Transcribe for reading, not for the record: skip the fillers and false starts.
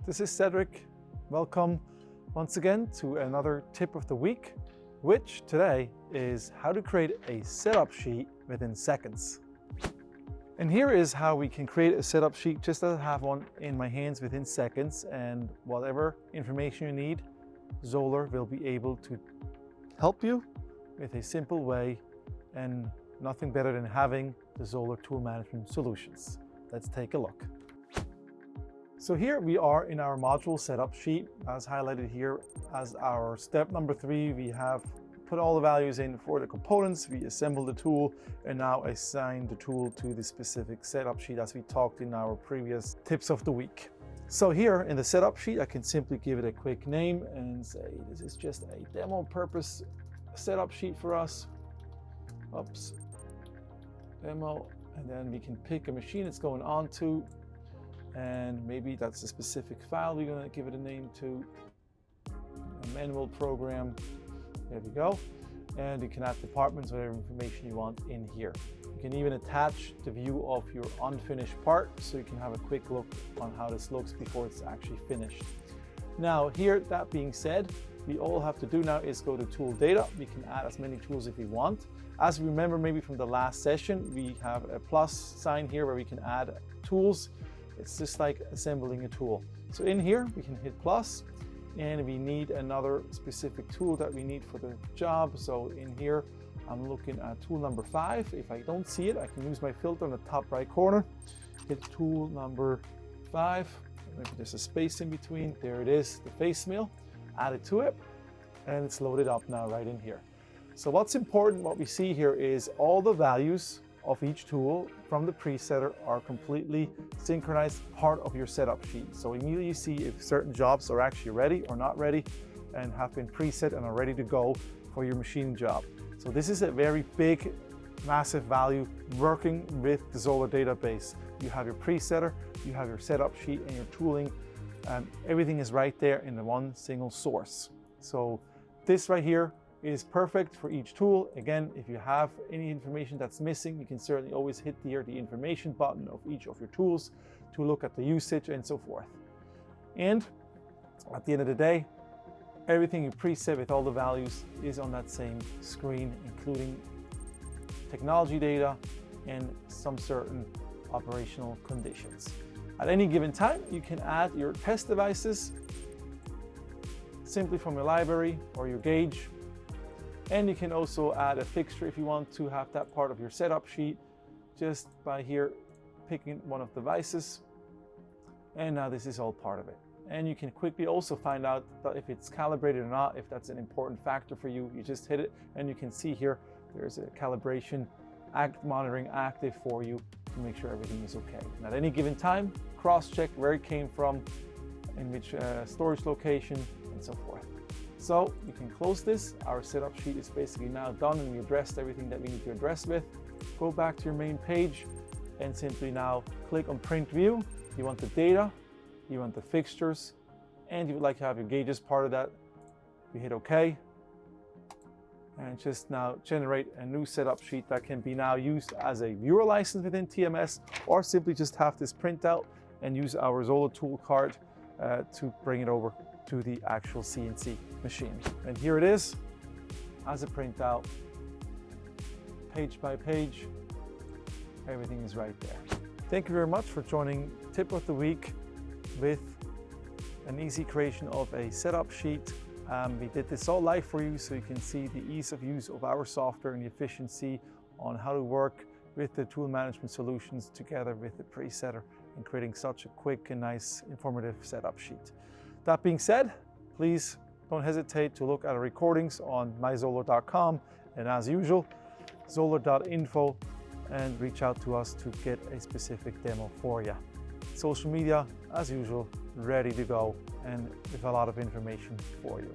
this is Cedric. Welcome once again to another tip of the week, which today is how to create a setup sheet within seconds. And here is how we can create a setup sheet just as I have one in my hands within seconds, and whatever information you need, Zoller will be able to help you with a simple way, and nothing better than having the Zoller tool management solutions. Let's take a look. So here we are in our module setup sheet, as highlighted here as our step number 3. We have put all the values in for the components, we assemble the tool, and now assign the tool to the specific setup sheet as we talked in our previous tips of the week. So here in the setup sheet, I can simply give it a quick name and say this is just a demo purpose setup sheet for us. Oops, demo, and then we can pick a machine it's going on to, and maybe that's a specific file we're going to give it a name to, a manual program. There we go. And you can add departments, whatever information you want in here. You can even attach the view of your unfinished part so you can have a quick look on how this looks before it's actually finished. Now here, that being said, we all have to do now is go to tool data. We can add as many tools if we want. As we remember maybe from the last session, we have a plus sign here where we can add tools. It's just like assembling a tool. So in here we can hit plus, and we need another specific tool that we need for the job. So in here, I'm looking at tool number 5. If I don't see it, I can use my filter in the top right corner, hit tool number 5. Maybe there's a space in between. There it is, the face mill. Add it to it, and it's loaded up now right in here. So what's important, what we see here is all the values of each tool from the presetter are completely synchronized part of your setup sheet. So immediately you see if certain jobs are actually ready or not ready and have been preset and are ready to go for your machine job. So this is a very big, massive value working with the Zoller database. You have your presetter, you have your setup sheet and your tooling. Everything is right there in the one single source. So this right here is perfect for each tool. Again, if you have any information that's missing, you can certainly always hit the information button of each of your tools to look at the usage and so forth. And at the end of the day, everything you preset with all the values is on that same screen, including technology data and some certain operational conditions. At any given time, you can add your test devices simply from your library or your gauge. And you can also add a fixture if you want to have that part of your setup sheet, just by here picking one of the devices. And now this is all part of it. And you can quickly also find out that if it's calibrated or not, if that's an important factor for you. You just hit it and you can see here there's a calibration monitoring active for you to make sure everything is okay. And at any given time, cross-check where it came from, in which storage location, and so forth. So you can close this. Our setup sheet is basically now done, and we addressed everything that we need to address with. Go back to your main page and simply now click on print view. You want the data, you want the fixtures, and you would like to have your gauges part of that. You hit OK. And just now generate a new setup sheet that can be now used as a viewer license within TMS, or simply just have this printout and use our Zoller tool card to bring it over to the actual CNC machine. And here it is as a printout, page by page. Everything is right there. Thank you very much for joining Tip of the Week with an easy creation of a setup sheet. We did this all live for you so you can see the ease of use of our software and the efficiency on how to work with the tool management solutions together with the presetter in creating such a quick and nice informative setup sheet. That being said, please don't hesitate to look at our recordings on myzoller.com, and as usual, zoller.info, and reach out to us to get a specific demo for you. Social media, as usual, ready to go and with a lot of information for you.